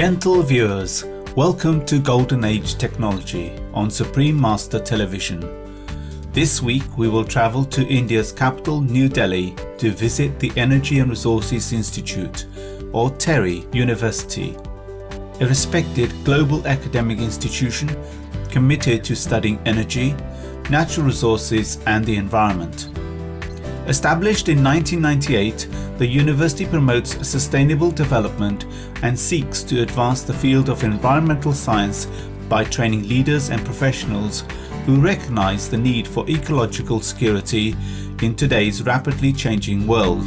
Gentle viewers, welcome to Golden Age Technology on Supreme Master Television. This week we will travel to India's capital New Delhi to visit the Energy and Resources Institute, or TERI University, a respected global academic institution committed to studying energy, natural resources and the environment. Established in 1998, the university promotes sustainable development and seeks to advance the field of environmental science by training leaders and professionals who recognize the need for ecological security in today's rapidly changing world.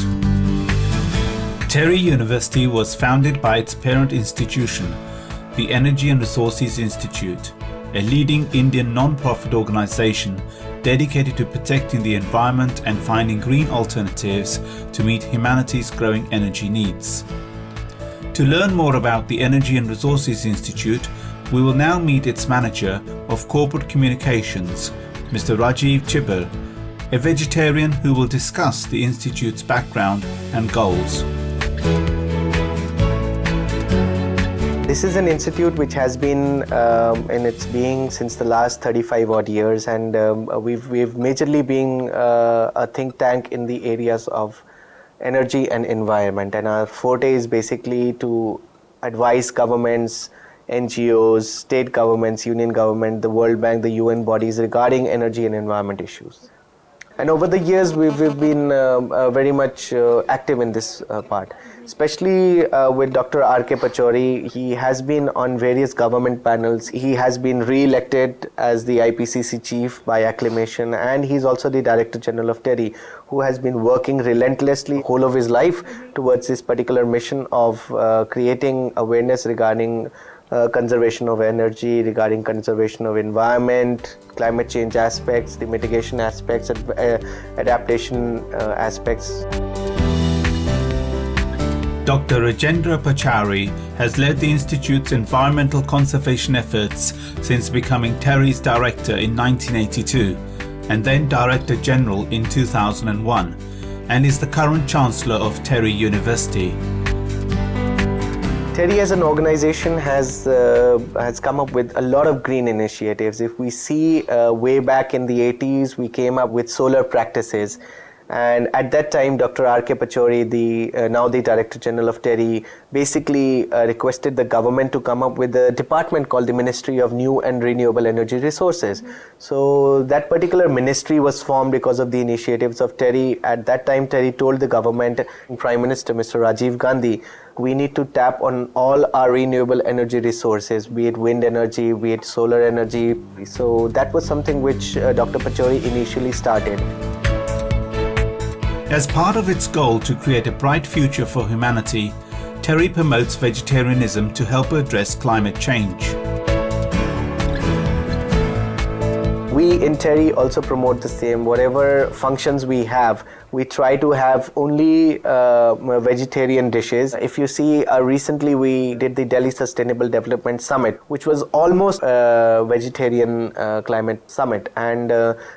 TERI University was founded by its parent institution, the Energy and Resources Institute, a leading Indian non-profit organization dedicated to protecting the environment and finding green alternatives to meet humanity's growing energy needs. To learn more about the Energy and Resources Institute, we will now meet its manager of corporate communications, Mr. Rajiv Chibber, a vegetarian who will discuss the institute's background and goals. This is an institute which has been in its being since the last 35 odd years, and we've majorly been a think tank in the areas of energy and environment, and our forte is basically to advise governments, NGOs, state governments, union government, the World Bank, the UN bodies regarding energy and environment issues. And over the years, we've been very much active in this part, especially with Dr. R.K. Pachauri. He has been on various government panels. He has been re-elected as the IPCC chief by acclamation, and he's also the Director General of TERI, who has been working relentlessly whole of his life towards this particular mission of creating awareness regarding conservation of energy, regarding conservation of environment, climate change aspects, the mitigation aspects, adaptation aspects. Dr. Rajendra Pachauri has led the Institute's environmental conservation efforts since becoming TERI's director in 1982 and then Director General in 2001, and is the current Chancellor of TERI University. TERI as an organization has come up with a lot of green initiatives. If we see way back in the 80s, we came up with solar practices. And at that time, Dr. R.K. Pachauri, now the Director General of TERI, basically requested the government to come up with a department called the Ministry of New and Renewable Energy Resources. So that particular ministry was formed because of the initiatives of TERI. At that time, TERI told the government, Prime Minister Mr. Rajiv Gandhi, we need to tap on all our renewable energy resources, be it wind energy, be it solar energy. So that was something which Dr. Pachauri initially started. As part of its goal to create a bright future for humanity, TERI promotes vegetarianism to help address climate change. We in TERI also promote the same. Whatever functions we have, we try to have only vegetarian dishes. If you see, recently we did the Delhi Sustainable Development Summit, which was almost a vegetarian climate summit. And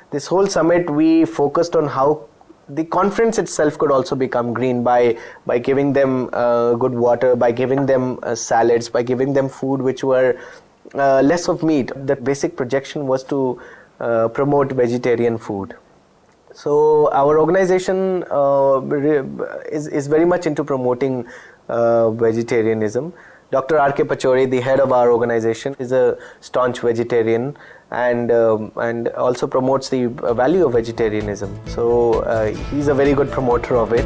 this whole summit, we focused on how the conference itself could also become green by giving them good water, by giving them salads, by giving them food which were less of meat. The basic projection was to promote vegetarian food. So our organization is very much into promoting vegetarianism. Dr. R.K. Pachauri, the head of our organization, is a staunch vegetarian and also promotes the value of vegetarianism. So he's a very good promoter of it.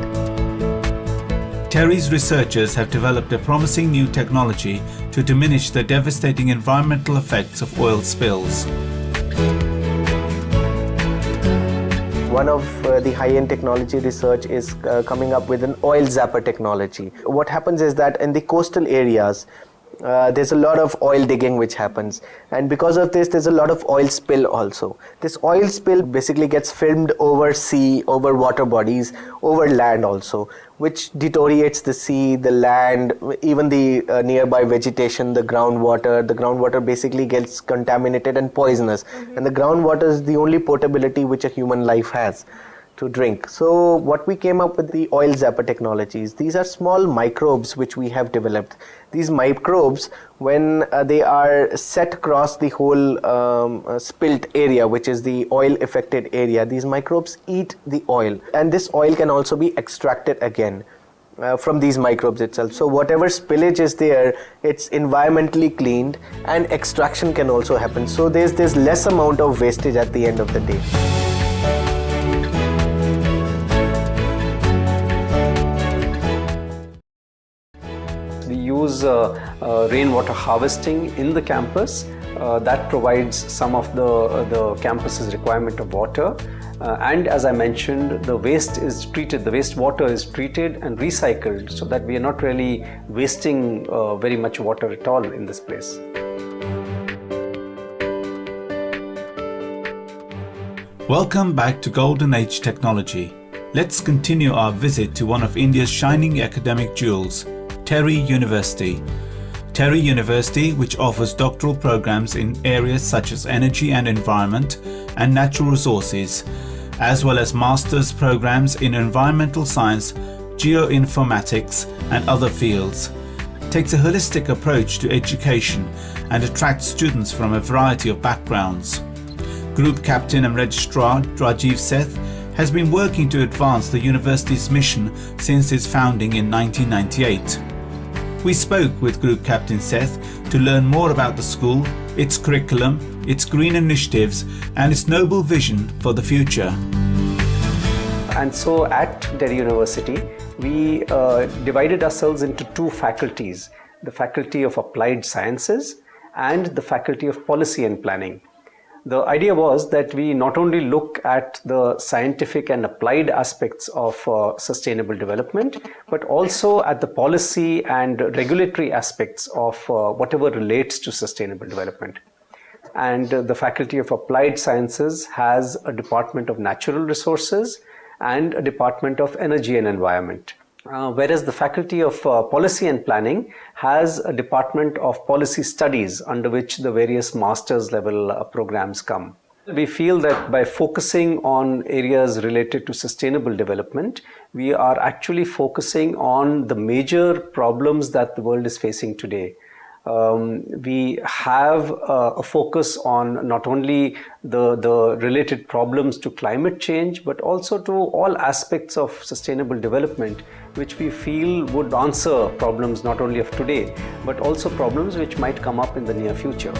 TERI's researchers have developed a promising new technology to diminish the devastating environmental effects of oil spills. One of the high-end technology research is coming up with an oil zapper technology. What happens is that in the coastal areas, there's a lot of oil digging which happens, and because of this there's a lot of oil spill also. This oil spill basically gets filmed over sea, over water bodies, over land also, which deteriorates the sea, the land, even the nearby vegetation, the groundwater. The groundwater basically gets contaminated and poisonous, and the groundwater is the only potability which a human life has. to drink. So what we came up with the oil zapper technologies. These are small microbes which we have developed. These microbes, when they are set across the whole spilt area, which is the oil affected area, these microbes eat the oil, and this oil can also be extracted again from these microbes itself. So whatever spillage is there, it's environmentally cleaned, and extraction can also happen. So there's less amount of wastage at the end of the day. We use rainwater harvesting in the campus. That provides some of the campus's requirement of water. And as I mentioned, the waste is treated, the wastewater is treated and recycled, so that we are not really wasting very much water at all in this place. Welcome back to Golden Age Technology. Let's continue our visit to one of India's shining academic jewels, TERI University. TERI University, which offers doctoral programs in areas such as energy and environment and natural resources, as well as master's programs in environmental science, geoinformatics, and other fields, takes a holistic approach to education and attracts students from a variety of backgrounds. Group Captain and Registrar Rajiv Seth has been working to advance the university's mission since its founding in 1998. We spoke with Group Captain Seth to learn more about the school, its curriculum, its green initiatives, and its noble vision for the future. And so at TERI University, we divided ourselves into two faculties, the Faculty of Applied Sciences and the Faculty of Policy and Planning. The idea was that we not only look at the scientific and applied aspects of sustainable development, but also at the policy and regulatory aspects of whatever relates to sustainable development. And the Faculty of Applied Sciences has a Department of Natural Resources and a Department of Energy and Environment. Whereas the Faculty of Policy and Planning has a Department of Policy Studies, under which the various master's level programs come. We feel that by focusing on areas related to sustainable development, we are actually focusing on the major problems that the world is facing today. We have a focus on not only the related problems to climate change, but also to all aspects of sustainable development, which we feel would answer problems not only of today, but also problems which might come up in the near future.